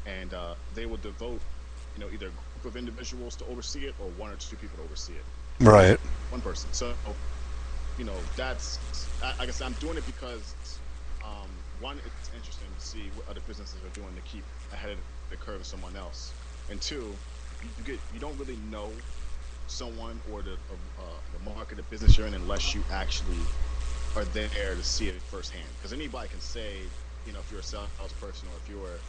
and they will devote, either a group of individuals to oversee it or one or two people to oversee it. Usually Right. one person. So, that's like I said, I'm doing it because one, it's interesting to see what other businesses are doing to keep ahead of the curve of someone else, and two, you don't really know someone or the market of business you're in unless you actually are there to see it firsthand. Because anybody can say, if you're a salesperson or if you're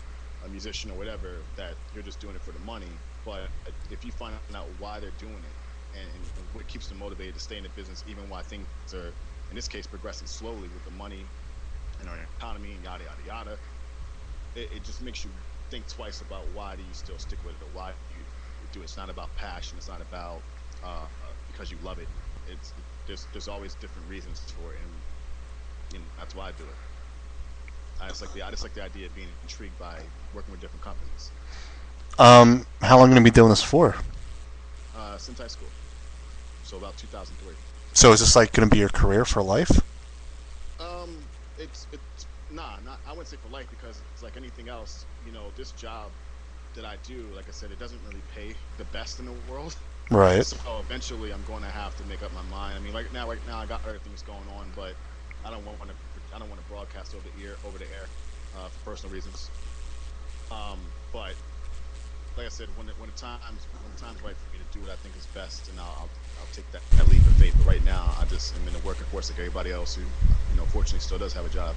a musician or whatever, that you're just doing it for the money. But if you find out why they're doing it and what keeps them motivated to stay in the business, even while things are, in this case, progressing slowly with the money and our economy and yada yada yada, it just makes you think twice about why do you still stick with it or why you do it. It's not about passion. It's not about because you love it. It's there's always different reasons for it, and that's why I do it. I just like the idea of being intrigued by working with different companies. How long are you gonna be doing this for? Since high school, so about 2003. So is this like gonna be your career for life? It's not. I wouldn't say for life because it's like anything else. This job that I do, like I said, it doesn't really pay the best in the world. Right. So eventually, I'm going to have to make up my mind. I mean, right now, I got other things going on, but I don't want to broadcast over the air, for personal reasons. But like I said, when the time's right for me to do what I think is best, and I'll take that leap of faith. But right now, I just am in the working force like everybody else who, fortunately, still does have a job,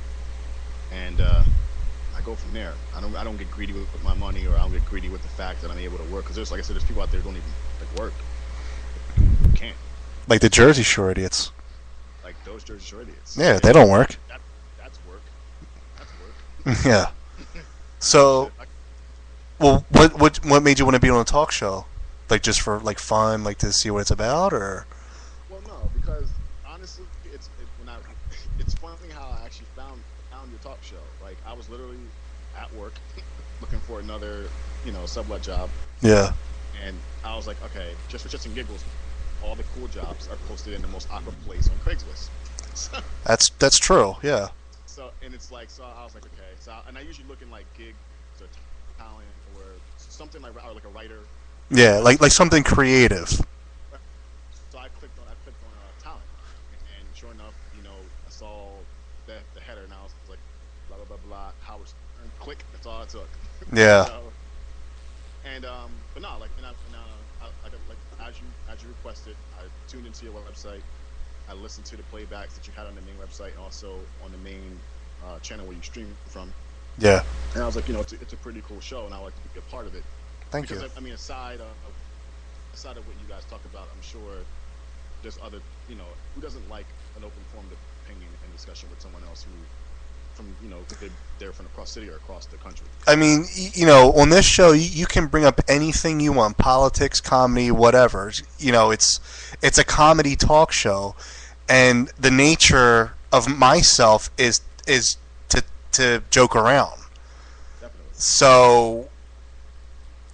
and I go from there. I don't get greedy with my money, or I don't get greedy with the fact that I'm able to work. Because like I said, there's people out there who don't even like work. Can't. Like the Jersey Shore idiots. Like those Jersey Shore idiots. Yeah, they don't work. That's work. That's Yeah. work. So, Shit, well, what made you want to be on a talk show? Like just for like fun, like to see what it's about, or? well, no, because honestly, it's funny how I actually found your talk show. Like I was literally at work looking for another, sublet job, Yeah. and I was like, okay, just for shits and giggles, all the cool jobs are posted in the most awkward place on Craigslist. So, That's true. Yeah. and it's like, so I was like, okay, and I usually look in like gigs or talent or something or like a writer. Yeah, like something creative. So I clicked on talent, and sure enough, I saw the header, and I was like, blah blah blah blah, Howard Stern, click. That's all I took. Yeah. So, but no, like, I got, like as you requested, I tuned into your website. I listened to the playbacks that you had on the main website, and also on the main channel where you stream from. Yeah. And I was like, it's a pretty cool show, and I like to be a part of it. Thank Because you. I mean, aside of what you guys talk about, I'm sure there's other, who doesn't like an open form of opinion and discussion with someone else who, from, they're from across the city or across the country. I mean, on this show, you can bring up anything you want, politics, comedy, whatever. It's a comedy talk show, and the nature of myself is to joke around. Definitely. So,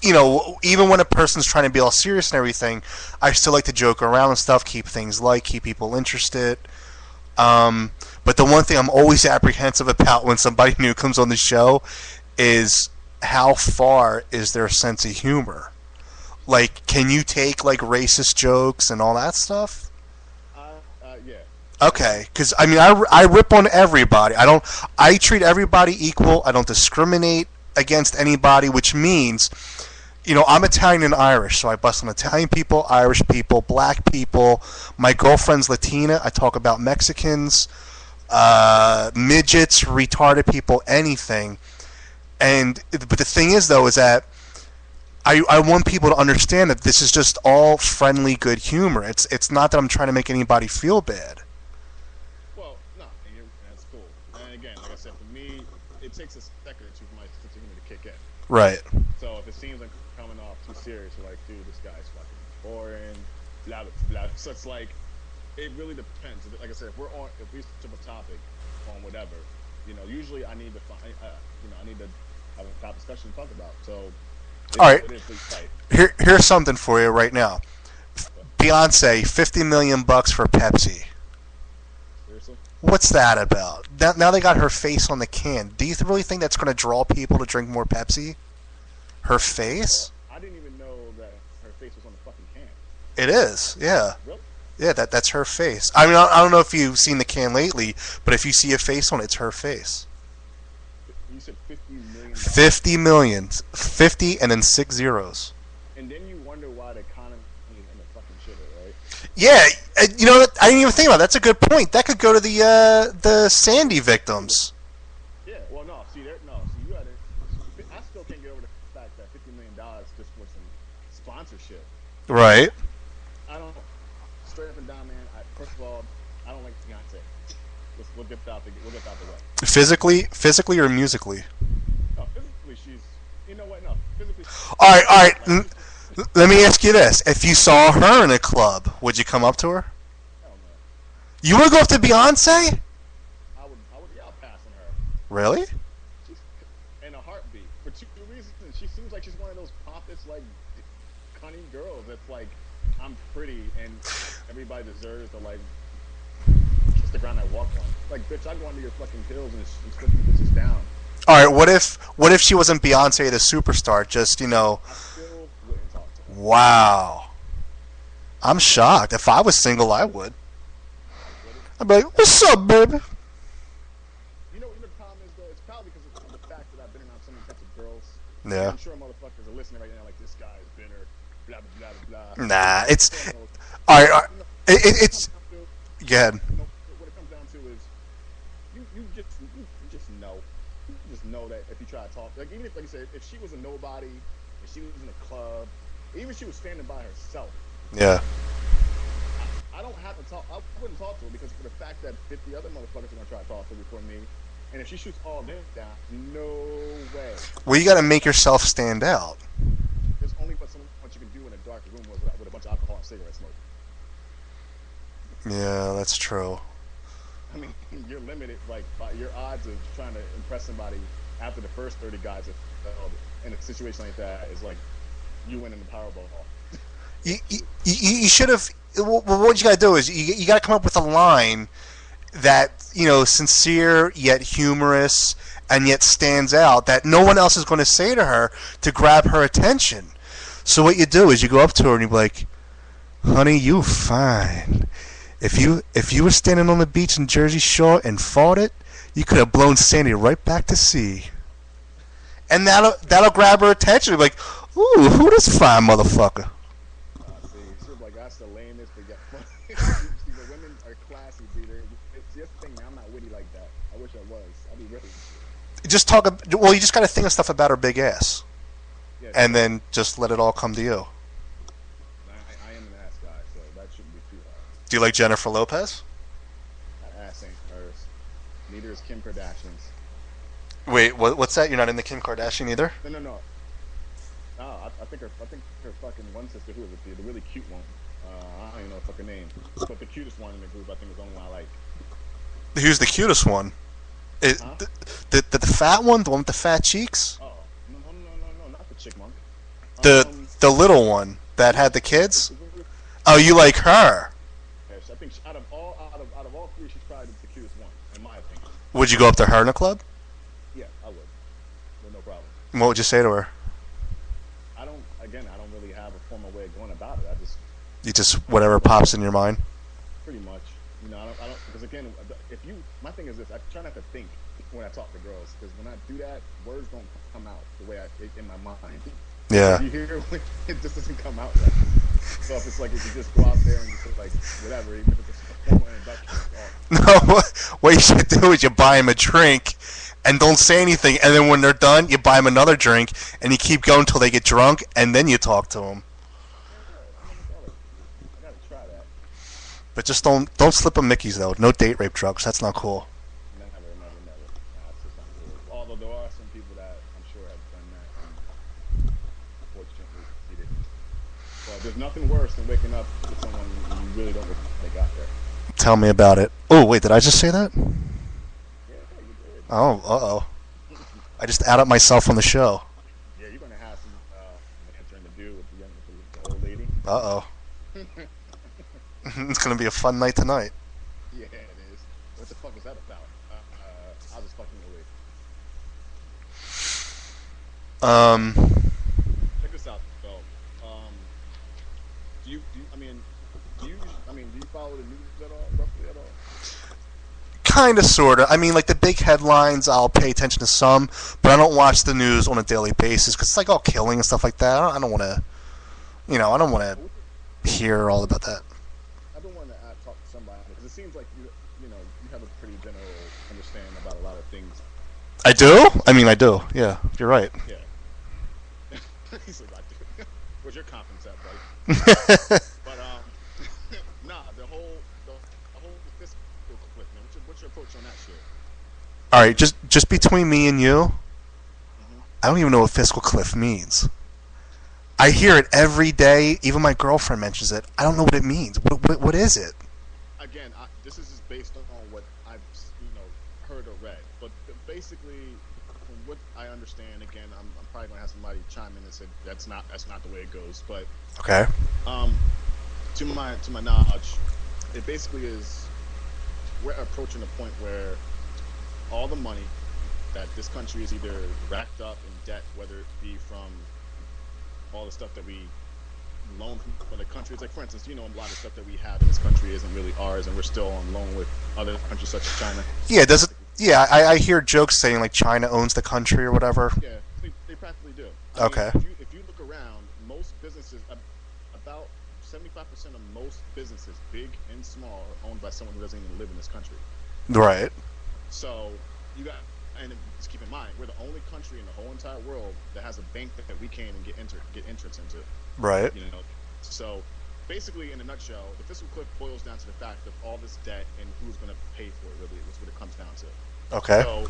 even when a person's trying to be all serious and everything, I still like to joke around and stuff, keep things light, keep people interested. But the one thing I'm always apprehensive about when somebody new comes on the show is how far is their sense of humor? Like, can you take like racist jokes and all that stuff? Yeah. Okay, because I mean, I rip on everybody. I treat everybody equal. I don't discriminate against anybody, which means, I'm Italian and Irish, so I bust on Italian people, Irish people, black people. My girlfriend's Latina. I talk about Mexicans, midgets, retarded people, anything. But the thing is, though, is that I want people to understand that this is just all friendly, good humor. It's not that I'm trying to make anybody feel bad. Well, no, that's cool. And again, like I said, for me, it takes a second or two for my sense of humor to kick in. Right. So if it seems like coming off too serious, you're like, dude, this guy's fucking boring, blah blah blah. So it's like, it really depends. Like I said, if we switch up a topic on whatever, usually I need to find, I need to have a top discussion to talk about. So, All right. it is pretty tight. Here's something for you right now. Beyonce, $50 million for Pepsi. Seriously? What's that about? Now they got her face on the can. Do you really think that's going to draw people to drink more Pepsi? Her face? I didn't even know that her face was on the fucking can. It is. Yeah. Really? Yeah, that's her face. I mean, I don't know if you've seen the can lately, but if you see a face on it, it's her face. You said $50 million, 50 million. 50 and then 6 zeros. and then you wonder why the economy is in the fucking shitter, right? Yeah, you know, I didn't even think about it. That's a good point. That could go to the Sandy victims. Yeah. Well, no. See, there. No. See, you had it. I still can't get over the fact that $50 million just for some sponsorship. Right. I don't. Straight up and down, man. First of all, I don't like Beyonce. We'll get that out the way. Physically or musically? No, physically she's. You know what? No, physically. All right, all right. Like, Let me ask you this: if you saw her in a club, would you come up to her? hell no. You want to go up to Beyonce? Yeah, I'll pass on her. Really? She's in a heartbeat for two reasons. She seems like she's one of those pompous, like, cunning girls that's like, I'm pretty and everybody deserves to like kiss the ground I walk on. Like, bitch, I'd go under your fucking hills and split you bitches down. All right. What if she wasn't Beyonce, the superstar? Just I still wouldn't talk to her. wow. I'm shocked. If I was single, I would. Would it? I'd be like, "What's up, baby?" You know the problem is though. It's probably because of the fact that I've been around so many types of girls. Yeah. I'm sure motherfuckers are listening right now like this guy is bitter, blah blah blah blah. Nah. But It's still, all right. All right. you know, It's good. you know, what it comes down to is you just know that if you try to talk, like even if, like you said, if she was a nobody, if she was in a club, even if she was standing by herself, Yeah. I don't have to talk. I wouldn't talk to her because for the fact that 50 other motherfuckers are gonna try to talk to her before me, and if she shoots all them down, no way. Well, you got to make yourself stand out. There's only but so much you can do in a dark room with a bunch of alcohol and cigarette smoke. Yeah, that's true. I mean, you're limited, like, by your odds of trying to impress somebody after the first 30 guys have failed in a situation like that is like you winning the Powerball. You should have. What you got to do is you got to come up with a line that sincere yet humorous and yet stands out that no one else is going to say to her to grab her attention. So what you do is you go up to her and you be like, "Honey, you fine. If you were standing on the beach in Jersey Shore and fought it, you could have blown Sandy right back to sea." And that'll grab her attention. Be like, "Ooh, who this fine motherfucker?" See, sort of like that's the lamest, but yeah. See, the women are classy, dude. It's just the thing, man. I'm not witty like that. I wish I was. I'd be really. Just talk. Well, you just got to think of stuff about her big ass, Yeah, and then just let it all come to you. I am an ass guy, so that shouldn't be too hard. Do you like Jennifer Lopez? That ass ain't hers. Neither is Kim Kardashian's. Wait, what's that? You're not into Kim Kardashian either? No. No, I think her fucking one sister, who is it? The really cute one. I don't even know the fucking name, but the cutest one in the group, I think, is the only one I like. Who's the cutest one? Huh? The fat one, the one with the fat cheeks, Oh, no, not the chipmunk. the little one that had the kids. The Oh, you like her? I think out of all three, she's probably the cutest one, in my opinion. Would you go up to her in a club? Yeah, I would. No problem. What would you say to her? I don't really have a formal way of going about it. I just You just whatever pops in your mind. pretty much, I don't, because again, my thing is this: I try not to think when I talk to girls, because when I do that, words don't come out the way in my mind. Yeah. You hear it just doesn't come out right. So if it's like if you just go out there and you say like whatever, even if it's a formal introduction, No, what you should do is you buy him a drink and don't say anything, and then when they're done, you buy them another drink, and you keep going until they get drunk, and then you talk to them. I gotta try that. But just don't slip them Mickeys though. No date rape drugs. That's not cool. Never. Nah, it's just not cool. Although there are some people that I'm sure have done that and unfortunately succeeded. But there's nothing worse than waking up with someone you really don't know they got there. Tell me about it. Oh wait, did I just say that? Yeah, you did. Oh, oh. I just outed myself on the show. Yeah, you're gonna have some answering to do with the old lady. Uh oh. It's gonna be a fun night tonight. Yeah, it is. What the fuck is that about? I was fucking away. follow the news at all, roughly at all? Kind of, sort of. I mean, like the big headlines, I'll pay attention to some, but I don't watch the news on a daily basis because it's like all killing and stuff like that. I don't want to, I don't want But what to hear all about that. I've been wanting to talk to somebody because it seems like you have a pretty general understanding about a lot of things. I do. I mean, I do. Yeah, you're right. Yeah, he's like, I do. Where's your confidence at, buddy? But nah, the whole fiscal cliff, man. What's your approach on that shit? All right, just between me and you, Hmm. I don't even know what fiscal cliff means. I hear it every day. Even my girlfriend mentions it. I don't know what it means. What is it? Again, this is just based on what I've heard or read, but basically, from what I understand, again, I'm probably gonna have somebody chime in and say that's not the way it goes, but Okay. um, to my knowledge, it basically is we're approaching a point where all the money that this country is either racked up in debt, whether it be from all the stuff that we loan from other countries. Like for instance, a lot of stuff that we have in this country isn't really ours, and we're still on loan with other countries such as China. Yeah. Does it? Practically, Yeah. I hear jokes saying like China owns the country or whatever. yeah, they practically do. I mean, Okay. if you look around, most businesses, about 75% of most businesses, big and small, are owned by someone who doesn't even live in this country. Right. So you got, and just keep in mind, we're the only country in the whole entire world that has a bank that we can't even get entrance into. Right. You know, so basically, in a nutshell, the fiscal cliff boils down to the fact of all this debt and who's going to pay for it. Really, is what it comes down to. Okay. So,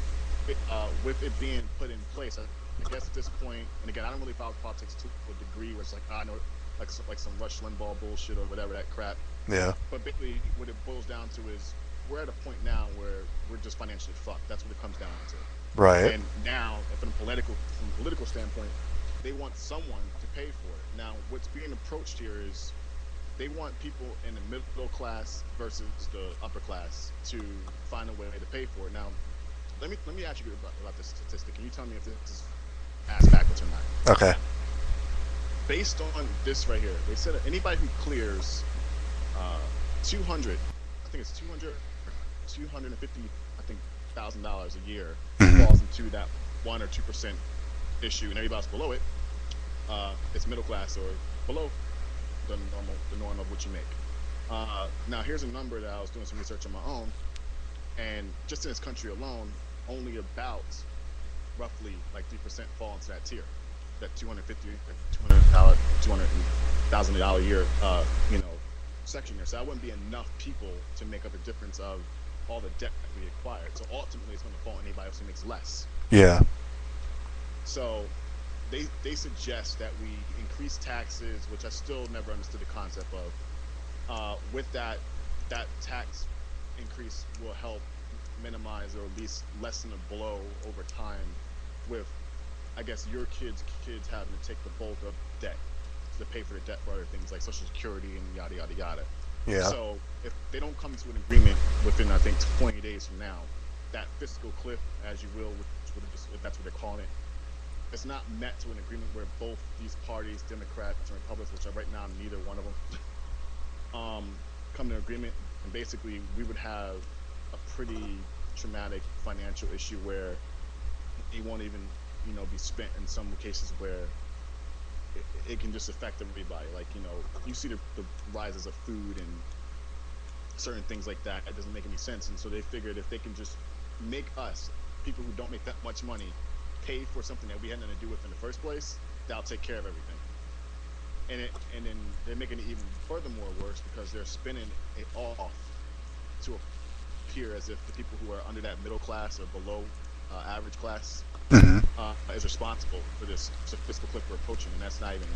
with it being put in place, I guess at this point, and again, I don't really follow politics to a degree where it's like I know, like some Rush Limbaugh bullshit or whatever that crap. Yeah. But basically, what it boils down to is we're at a point now where we're just financially fucked. That's what it comes down to. Right. And now, from a political standpoint, they want someone to pay for it. Now, what's being approached here is they want people in the middle class versus the upper class to find a way to pay for it. Now, let me ask you about this statistic. Can you tell me if this is ass backwards or not? Okay. Based on this right here, they said that anybody who clears 200, I think it's 200 or 250, I think $1,000 a year Mhm. falls into that 1 or 2% issue, and everybody else below it, it's middle class or below the norm of what you make. Now, here's a number that I was doing some research on my own, and just in this country alone, only about roughly like 3% fall into that tier, that 250 or $200,000 a year, section there. So that wouldn't be enough people to make up the difference of all the debt that we acquired. So ultimately, it's going to fall on anybody else who makes less. Yeah. So they suggest that we increase taxes, which I still never understood the concept of. With that tax increase will help minimize or at least lessen the blow over time with, I guess, your kids having to take the bulk of debt to pay for the debt for other things like Social Security and yada yada yada. Yeah. So if they don't come to an agreement within, I think, 20 days from now, that fiscal cliff, as you will, if that's what they're calling it, it's not met to an agreement where both these parties, Democrats and Republicans, which are right now neither one of them, come to an agreement, and basically we would have a pretty traumatic financial issue where it won't even, be spent in some cases where it can just affect everybody. Like, you see the rises of food and certain things like that. It doesn't make any sense, and so they figured if they can just make us, people who don't make that much money, pay for something that we had nothing to do with in the first place, that'll take care of everything. And then they're making it even furthermore worse because they're spinning it off to appear as if the people who are under that middle class or below average class Hmm. is responsible for this fiscal cliff we're approaching, and that's not even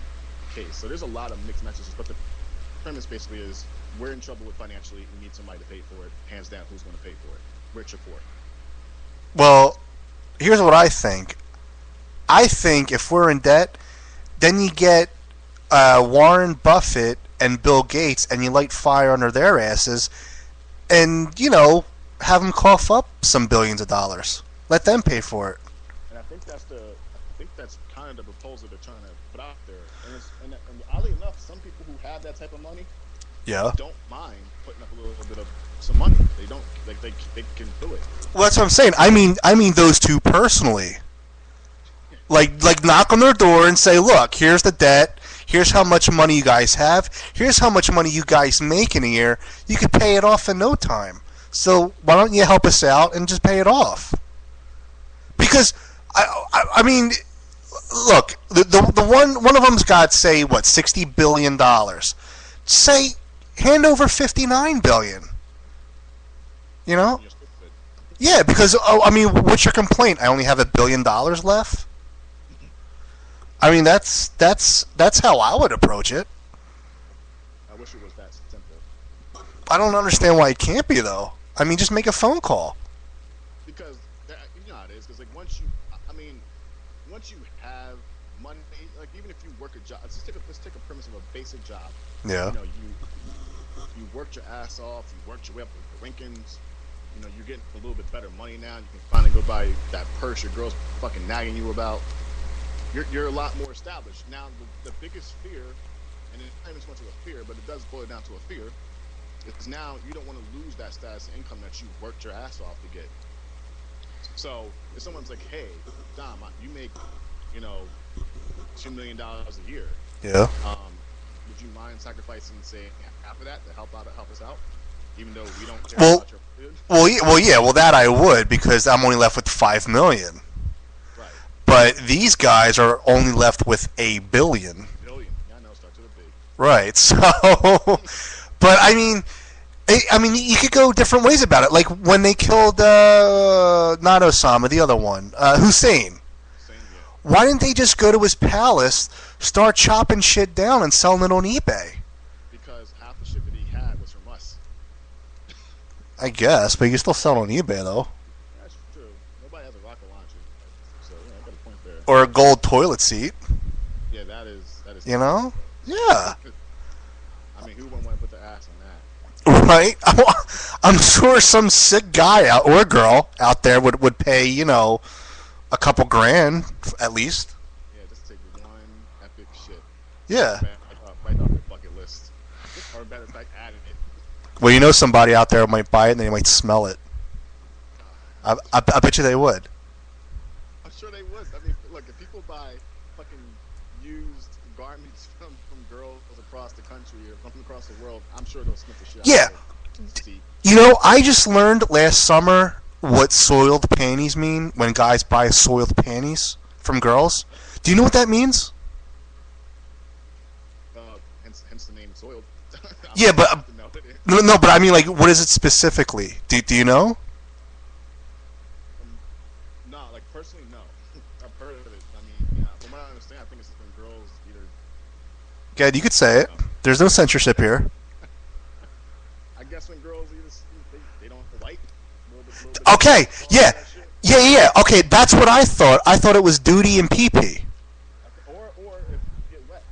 the case. So there's a lot of mixed messages, but the premise basically is we're in trouble with financially. We need somebody to pay for it. Hands down, who's going to pay for it? Rich or poor? Well, here's what I think. I think if we're in debt, then you get Warren Buffett and Bill Gates, and you light fire under their asses, and have them cough up some billions of dollars. Let them pay for it. And I think that's kind of the proposal they're trying to put out there. And oddly enough, some people who have that type of money Yeah. don't mind putting up a little bit of some money. They don't like they can do it. Well, that's what I'm saying. I mean those two personally. Like knock on their door and say, look, here's the debt. Here's how much money you guys have. Here's how much money you guys make in a year. You could pay it off in no time. So why don't you help us out and just pay it off? Because I mean, look, the one of them's got, say, what, $60 billion. Say, hand over 59 billion. You know? You're stupid. Yeah, because I mean, what's your complaint? I only have $1 billion left. I mean, that's how I would approach it. I wish it was that simple. I don't understand why it can't be though. I mean, just make a phone call. Because you know how it is. Because like I mean, once you have money, like even if you work a job, let's take a premise of a basic job. Yeah. You know, you worked your ass off. You worked your way up the rankings. You know, you're getting a little bit better money now. You can finally go buy that purse your girl's fucking nagging you about. You're a lot more established now. The biggest fear, and it's not even so much of a fear, but it does boil down to a fear, is now you don't want to lose that status of income that you worked your ass off to get. So if someone's like, "Hey, Dom, you make, you know, $2 million a year. Yeah. Would you mind sacrificing, say, half of that to help us out, even though we don't care Well, about your food?" well, that I would, because I'm only left with 5 million. Right. But these guys are only left with $1 billion. Billion. Yeah, I know. Start to the big. Right. So, but I mean, you could go different ways about it. Like when they killed not Osama, the other one, Hussein. Same, yeah. Why didn't they just go to his palace, start chopping shit down, and selling it on eBay? Because half the shit that he had was from us. I guess, but you can still sell it on eBay though. That's true. Nobody has a rocket launcher, so yeah, I got a point there. Or a gold toilet seat. Yeah, that is. You know? Yeah. I mean, who wouldn't want to put their ass on that? Right? I'm sure some sick guy out or girl out there would pay, a couple grand at least. Yeah, just take one epic shit. Yeah. Right off your bucket list. Or better fact, add it. Well, somebody out there might buy it and they might smell it. I bet you they would. I'm sure they would. I mean, look, if people buy fucking used garments from girls across the country or from across the world, I'm sure they'll sniff the shit out Yeah. of their seat. I just learned last summer what soiled panties mean when guys buy soiled panties from girls. Do you know what that means? Hence the name soiled. Yeah, but have to know it. no, but I mean, like, what is it specifically? Do you know? No, like personally, no. I've heard of it. I mean, yeah, from what I understand, I think it's when girls either. Gad, you could say it. There's no censorship here. I guess when girls either they don't wipe a little bit Okay, all yeah. that shit. Yeah. Okay, that's what I thought. I thought it was duty and pee-pee. Okay, or if you get wet.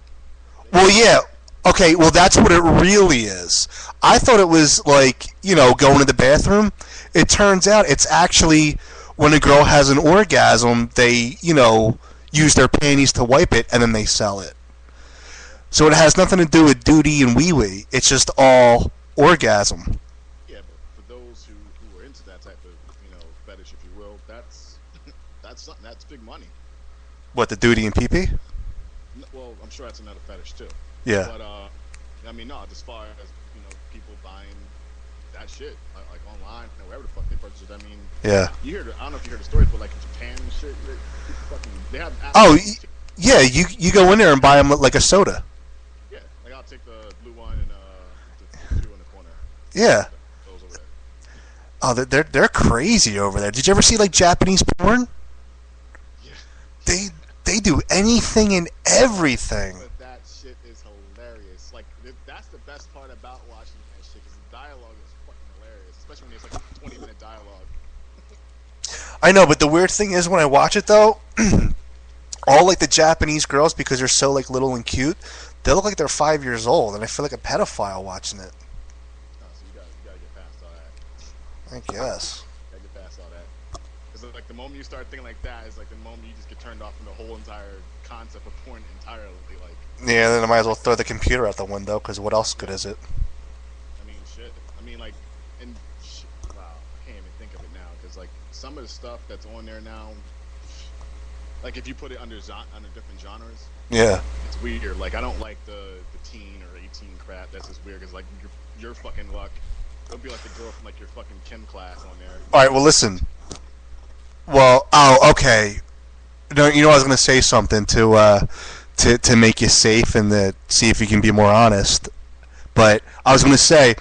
Well, yeah. Okay, well, that's what it really is. I thought it was like, going to the bathroom. It turns out it's actually when a girl has an orgasm, they, use their panties to wipe it, and then they sell it. So it has nothing to do with duty and wee-wee. It's just all orgasm. Yeah, but for those who are into that type of fetish, if you will, that's that's something that's big money. What, the duty and pee-pee? Well, I'm sure that's another fetish too. Yeah. But I mean, no, as far as people buying that shit like online or wherever the fuck they purchase it. I mean, Yeah. I don't know if you heard the stories, but like in Japan and shit, people fucking they have. Oh, yeah, you go in there and buy them like a soda. Yeah, like I'll take the blue one and the two in the corner. Yeah. Those over there. Oh, they're crazy over there. Did you ever see like Japanese porn? Yeah. They do anything and everything. But that shit is hilarious. Like that's the best part about watching that shit because the dialogue is fucking hilarious, especially when it's like a 20-minute dialogue. I know, but the weird thing is when I watch it though, all like the Japanese girls, because they're so like little and cute, they look like they're 5 years old, and I feel like a pedophile watching it. Oh, so you gotta get past all that. I guess. You gotta get past all that. Because like the moment you start thinking like that is like the moment you just get turned off from the whole entire concept of porn entirely. Like Yeah, then I might as well throw the computer out the window, because what else good is it? some of the stuff that's on there now, like if you put it under different genres, Yeah. it's weird. Like I don't like the teen or 18 crap. That's just weird. Cause like your fucking luck, it'll be like the girl from like your fucking chem class on there. All right. Well, listen. Well, oh, okay. No, you know, I was going to say something to make you safe and to see if you can be more honest. But I was going to say,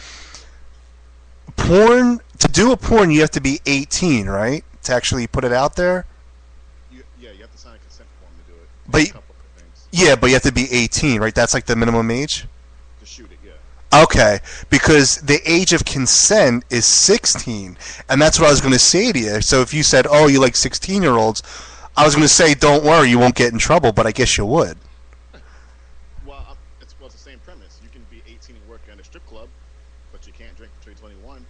porn to do a porn, you have to be 18, right? To actually put it out there. Yeah, you have to sign a consent form to do it. But A couple of things yeah, but you have to be 18, right? That's like the minimum age. to shoot it. Yeah. Okay, because the age of consent is 16, and that's what I was going to say to you. So if you said, "Oh, you like 16-year-olds," I was going to say, "Don't worry, you won't get in trouble," but I guess you would. It's the same premise. You can be 18 and work at a strip club, but you can't drink until you're 21.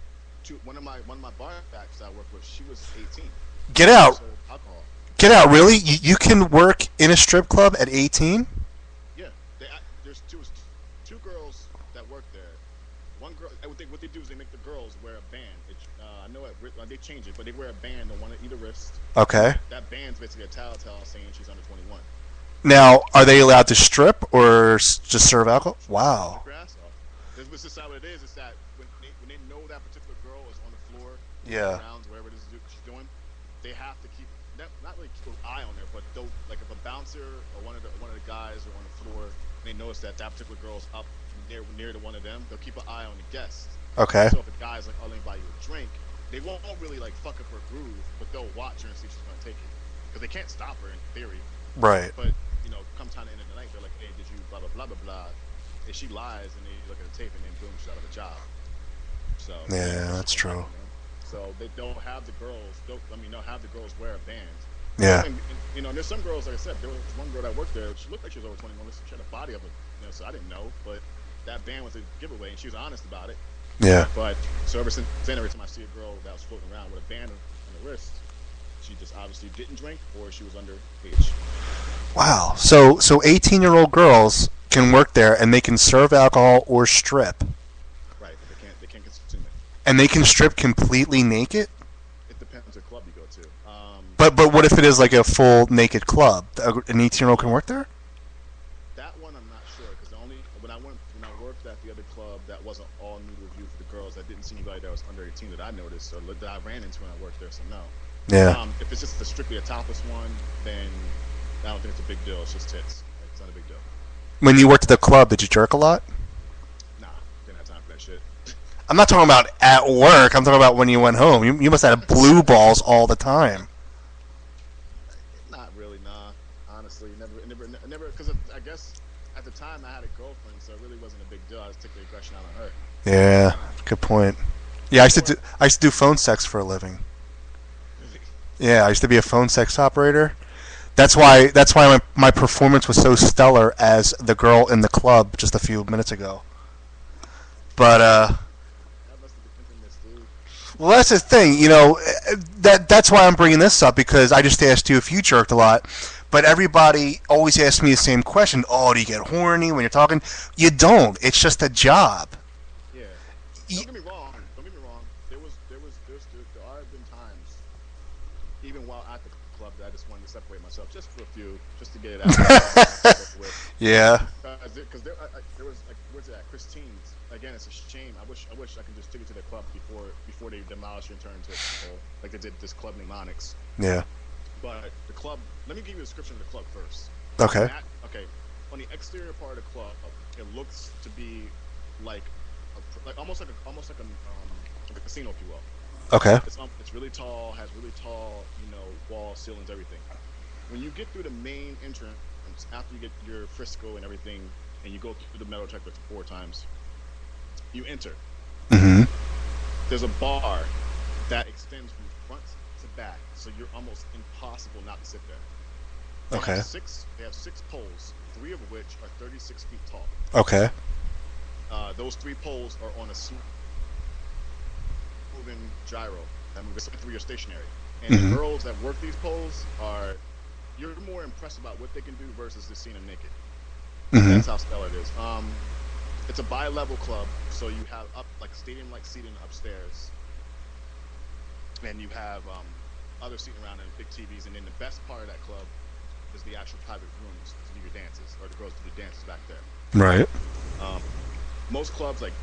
One of my bar backs I work with, she was 18. Get She out, sold alcohol. get out! Really? You can work in a strip club at 18? Yeah, there's two girls that work there. One girl, what they do is they make the girls wear a band. I know they change it, but they wear a band on one of either wrist. Okay. That band's basically a telltale saying she's under 21. Now, are they allowed to strip or just serve alcohol? Wow. Strip your ass off. This is how it is. It's that when they know that particular girl is on the floor, Yeah. rounds, wherever it is she's doing, they have to keep not really keep an eye on her, but they'll like if a bouncer or one of the guys are on the floor, and they notice that particular girl's up near to one of them, they'll keep an eye on the guest. Okay. So if a guy's like, "Oh, let me buy you a drink," they won't really like fuck up her groove, but they'll watch her and see if she's gonna take it, because they can't stop her in theory. Right. But come time to end of the night, they're like, "Hey, did you blah blah blah blah blah?" If she lies, and they look at the tape, and then boom, she's out of a job. So Yeah, that's true. So they don't have the girls. They'll have the girls wear a band. Yeah. And there's some girls, like I said, there was one girl that worked there. She looked like she was over 21. She had a body of so I didn't know, but that band was a giveaway, and she was honest about it. Yeah. But so ever since then, every time I see a girl that was floating around with a band on the wrist, she just obviously didn't drink or she was underage. Wow. So 18-year-old girls can work there and they can serve alcohol or strip. Right, but they can't consume it. And they can strip completely naked? It depends what club you go to. But what if it is like a full naked club? An 18-year-old can work there? That one I'm not sure, because when I worked at the other club, that wasn't all nude review for the girls. I didn't see anybody that was under 18 that I noticed or that I ran into when I worked there. So no. Yeah. If it's just strictly a topless one, then I don't think it's a big deal. It's just tits. Like, it's not a big deal. When you worked at the club, did you jerk a lot? Nah, didn't have time for that shit. I'm not talking about at work. I'm talking about when you went home. You must have blue balls all the time. Not really, nah. Honestly, never. Because I guess at the time I had a girlfriend, so it really wasn't a big deal. I just took the aggression out on her. Yeah, good point. Yeah, I used to do phone sex for a living. Yeah, I used to be a phone sex operator. That's why my performance was so stellar as the girl in the club just a few minutes ago. But That must have been infamous, dude. well, that's the thing, that's why I'm bringing this up, because I just asked you if you jerked a lot, but everybody always asks me the same question. Oh, do you get horny when you're talking? You don't. It's just a job. Yeah. Don't get me wrong. There have been times, even while at the club, that I just wanted to separate myself just for a few, just to get it out. Yeah. Because there was like, where's it at? Christine's. Again, it's a shame. I wish I could just take it to the club before they demolish and turn into like they did this club named Onyx. Yeah. But the club. Let me give you a description of the club first. Okay. Okay. On the exterior part of the club, it looks to be like almost like a casino, if you will. Okay. It's really tall, has really tall, walls, ceilings, everything. When you get through the main entrance, after you get your Frisco and everything, and you go through the metal detector 4 times, you enter. Mm-hmm. There's a bar that extends from front to back, so you're almost impossible not to sit there. Okay. They have 6 poles, 3 of which are 36 feet tall. Okay. Those 3 poles are on a moving gyro that moves through your stationary. And Mm-hmm. the girls that work these poles you're more impressed about what they can do versus just seeing them naked. Mm-hmm. That's how stellar it is. It's a bi-level club, so you have up like stadium-like seating upstairs, and you have other seating around and big TVs, and then the best part of that club is the actual private rooms to do your dances, or the girls to do dances back there. Right. Um, most clubs, like,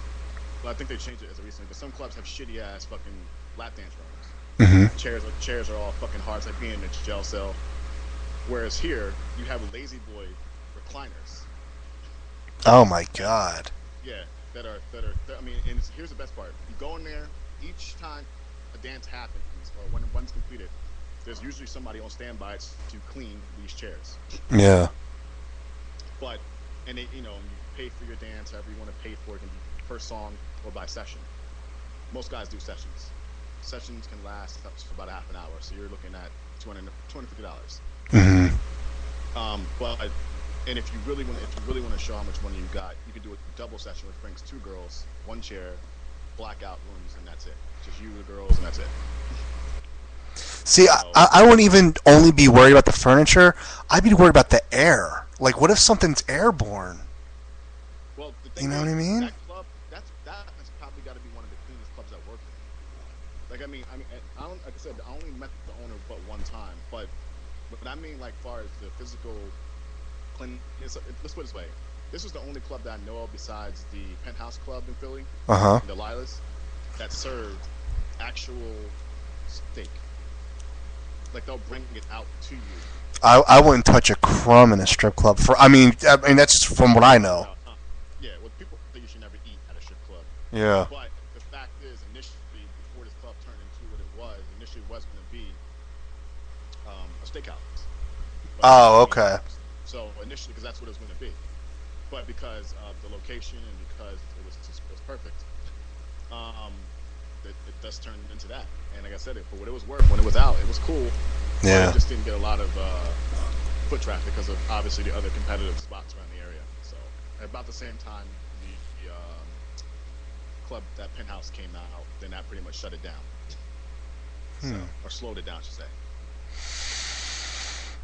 well, I think they changed it as of recently, but some clubs have shitty ass fucking lap dance rooms. Mm-hmm. Chairs are all fucking hard. It's like being in a jail cell. Whereas here, you have lazy boy recliners. Oh my god. Yeah, I mean, and here's the best part: you go in there each time a dance happens, or when one's completed. There's usually somebody on standby to clean these chairs. Yeah. But and they, you pay for your dance however you want to pay for it. It can be per song or by session. Most guys do sessions. Sessions can last up to about a half an hour, so you're looking at $250. Mm-hmm. But and if you really want to show how much money you got, you could do a double session which brings two girls, one chair, blackout rooms, and that's it. Just you, the girls, and that's it. See, I wouldn't even only be worried about the furniture. I'd be worried about the air. Like, what if something's airborne? Well, the thing you know is, what I mean? that club, that has probably got to be one of the cleanest clubs I worked in. Like, I mean, I don't, like I said, I only met the owner but one time, but I mean, like, far as the physical cleanliness, let's put it this way: this was the only club that I know of besides the Penthouse Club in Philly, the Lilas, that served actual steak. Like, they'll bring it out to you. I wouldn't touch a crumb in a strip club. I mean that's just from what I know. Yeah, well, people think you should never eat at a strip club. Yeah. But the fact is, initially, before this club turned into what it was, initially was going to be a steakhouse. Oh, okay. So initially, because that's what it was going to be, but because of the location and because it was perfect, it does turn into that. And like I said, for what it was worth, when it was out, it was cool. Yeah. It just didn't get a lot of foot traffic because of obviously the other competitive spots around the area. So at about the same time, the club, that Penthouse, came out, then that pretty much shut it down. So, or slowed it down, I should say.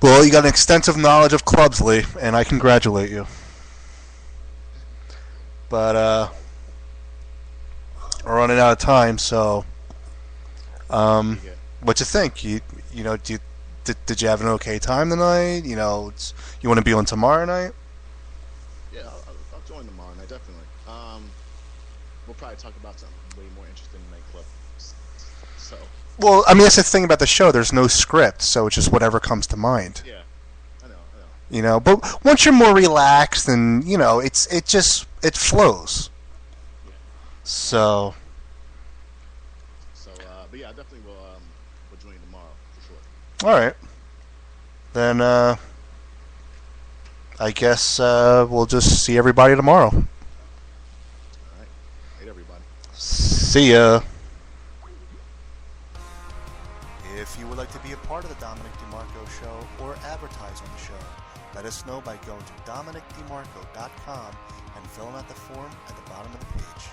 Well, you got an extensive knowledge of clubs, Lee, and I congratulate you. But we're running out of time, so what you think? You know, did you have an okay time tonight? You know, you want to be on tomorrow night? Yeah, I'll join tomorrow night, definitely. We'll probably talk about something way more interesting than nightclub. So. Well, I mean, that's the thing about the show. There's no script, so it's just whatever comes to mind. Yeah, I know. You know, but once you're more relaxed, and you know, it flows. Yeah. So. But yeah, I definitely will join you tomorrow for sure. All right. Then I guess we'll just see everybody tomorrow. All right. Hey, everybody. See ya. If you would like to be a part of the Dominic DeMarco Show or advertise on the show, let us know by going to DominicDeMarco.com and filling out the form at the bottom of the page.